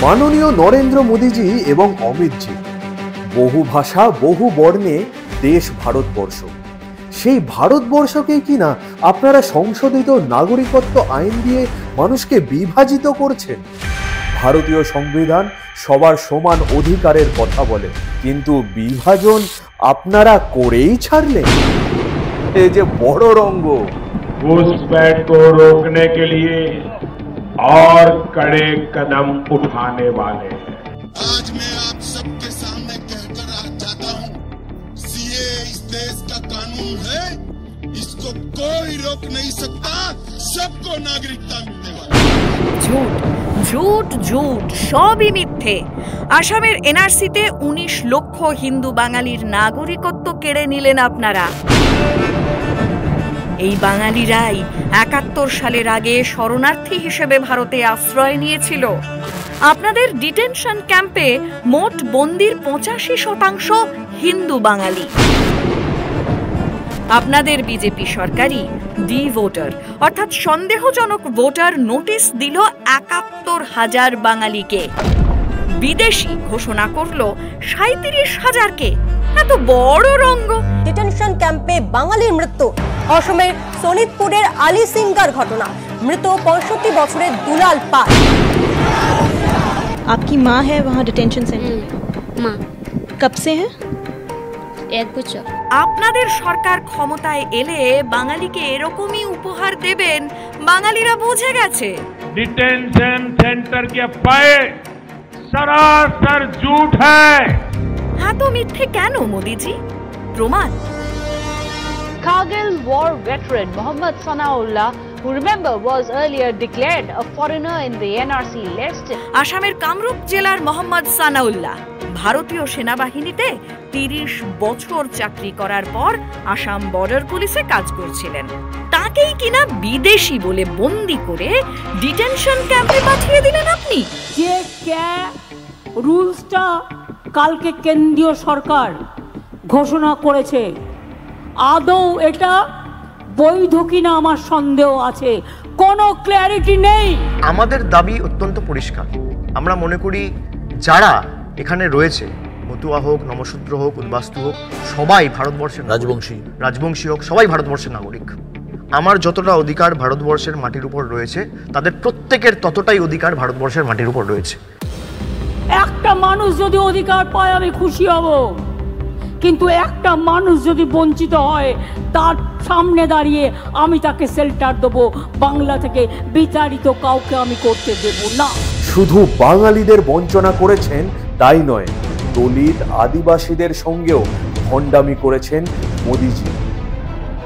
মাননীয় নরেন্দ্র মোদীজি এবং অমিতজি, বহু ভাষা বহু বর্ণে দেশ ভারতবর্ষ, সেই ভারতবর্ষকে কিনা আপনারা সংশোধিত নাগরিকত্ব আইন দিয়ে মানুষকে বিভাজিত করছেন। ভারতীয় সংবিধান সবার সমান অধিকারের কথা বলে, কিন্তু বিভাজন আপনারা করেই ছাড়লেন। এই যে বড় রঙ্গ, घुसपैठ को रोकने के लिए और कड़े कदम उठाने वाले हैं। आज मैं आप सबके सामने कहकर जाता हूं, सीए इस देश का कानून है, इसको कोई रोक नहीं सकता, सबको नागरिकता मिलने वाली। झूठ झूठ झूठ সবই মিথ্যে। আসামের এনআরসিতে 19 লক্ষ হিন্দু বাঙালির নাগরিকত্ব কেড়ে নিলেন আপনারা। এই বাঙালিরাই 71 সালের আগে শরণার্থী হিসেবে ভারতে আশ্রয় নিয়েছিল। আপনাদের ডিটেনশন ক্যাম্পে মোট বন্দির 85% হিন্দু বাঙালি। আপনাদের বিজেপি সরকারই ডি ভোটার অর্থাৎ সন্দেহজনক ভোটার নোটিশ দিল 71,000 বাঙালিকে, বিদেশি ঘোষণা করলো 37,000কে। এত বড় রঙ্গ। ডিটেনশন ক্যাম্পে বাঙালির মৃত্যু। অসমের সোনিতপুরের আলী সিংগার ঘটনা, মৃত 65 বছরের দুলাল পাল। आपकी माँ है वहाँ डिटेंशन सेंटर में? माँ। कब से है? 1 বছর। আপনাদের সরকার ক্ষমতায় এলে বাঙালিকে এরকমই উপহার দেবেন বাঙালিরা বুঝে গেছে। डिटेंशन सेंटर के अफवाह सरासर झूठ है। এত মিথ্যে কেন মোদিজি? প্রমাণ। Kargil war veteran Mohammad Sanaullah, who remember was earlier declared a foreigner in the NRC list. আসামের কামরূপ জেলার মোহাম্মদ সানাউল্লাহ ভারতীয় সেনাবাহিনীতে 30 বছর চাকরি করার পর আসাম বর্ডার পুলিশে কাজ করছিলেন। তাকেই কিনা বিদেশি বলে বন্দি করে ডিটেনশন ক্যাম্পে পাঠিয়ে দিলেন আপনি। যে রুলসটা কালকে কেন্দ্রীয় সরকার ঘোষণা করেছে, আদৌ এটা বৈধ কিনা আমার সন্দেহ আছে, কোনো ক্ল্যারিটি নেই। আমাদের দাবি অত্যন্ত পরিষ্কার। আমরা মনে করি যারা এখানে রয়েছে, মতুয়া হোক, নমশূদ্র হোক, উদ্বাস্তু হোক, সবাই ভারতবর্ষের রাজবংশী হোক, সবাই ভারতবর্ষের নাগরিক। আমার যতটা অধিকার ভারতবর্ষের মাটির উপর রয়েছে, তাদের প্রত্যেকের ততটাই অধিকার ভারতবর্ষের মাটির উপর রয়েছে। একটা মানুষ যদি অধিকার পায় আমি খুশি হব, কিন্তু একটা মানুষ যদি বঞ্চিত হয় তার সামনে দাঁড়িয়ে আমি তাকে শেল্টার দেবো। বাংলা থেকে বিতাড়িত কাউকে আমি করতে দেব না। শুধু বাঙালিদের বঞ্চনা করেছেন তাই নয়, দলিত আদিবাসীদের সঙ্গেও ভণ্ডামি করেছেন মোদিজি।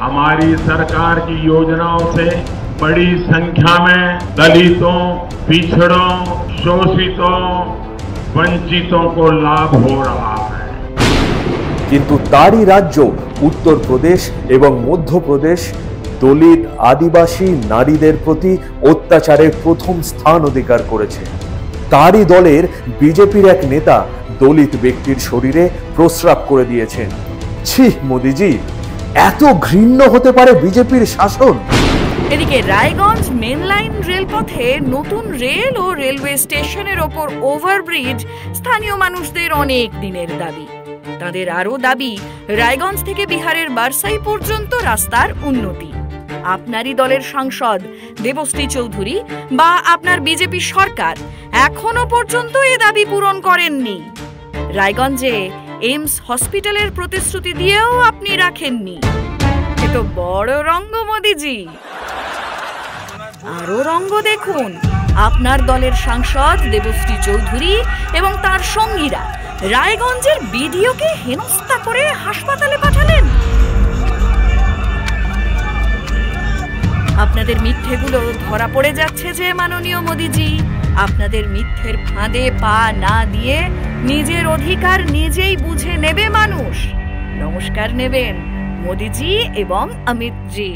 हमारी सरकार की योजनाओं से बड़ी संख्या में दलितों, पिछड़ों, शोषितों, वंचितों को लाभ हो रहा है। কিন্তু তারই রাজ্য উত্তরপ্রদেশ এবং মধ্যপ্রদেশ দলিত আদিবাসী নারীদের প্রতি অত্যাচারের প্রথম স্থান অধিকার করেছে। তারই দলের বিজেপির এক নেতা দলিত ব্যক্তির শরীরে প্রস্রাব করে দিয়েছেন। ছি মোদিজি, এত ঘৃণ্য হতে পারে বিজেপির শাসন? এদিকে রায়গঞ্জ মেনলাইন রেলপথে নতুন রেল ও রেলওয়ে স্টেশনের ওপর ওভারব্রিজ স্থানীয় মানুষদের অনেক দিনের দাবি। তাদের আরো দাবি রায়গঞ্জ থেকে বিহারের বারসাই পর্যন্ত রাস্তার উন্নতি। আপনারই দলের সাংসদ দেবশ্রী চৌধুরী বা আপনার বিজেপি সরকার এখনো পর্যন্ত এ দাবি পূরণ করেননি। রায়গঞ্জে এইমস হসপিটালের প্রতিশ্রুতি দিয়েও আপনি রাখেননি। এ তো বড় রঙ্গ মোদিজি। আরো রঙ্গ দেখুন, আপনার দলের সাংসদ দেবশ্রী চৌধুরী এবং তার সঙ্গীরা রায়গঞ্জের বিডিওকে হেনস্থা করে হাসপাতালে পাঠালেন। আপনাদের মিথ্যেগুলো ধরা পড়ে যাচ্ছে যে মাননীয় মোদিজি। আপনাদের মিথ্যের ফাঁদে পা না দিয়ে নিজের অধিকার নিজেই বুঝে নেবে মানুষ। নমস্কার নেবেন মোদিজি এবং অমিতজি।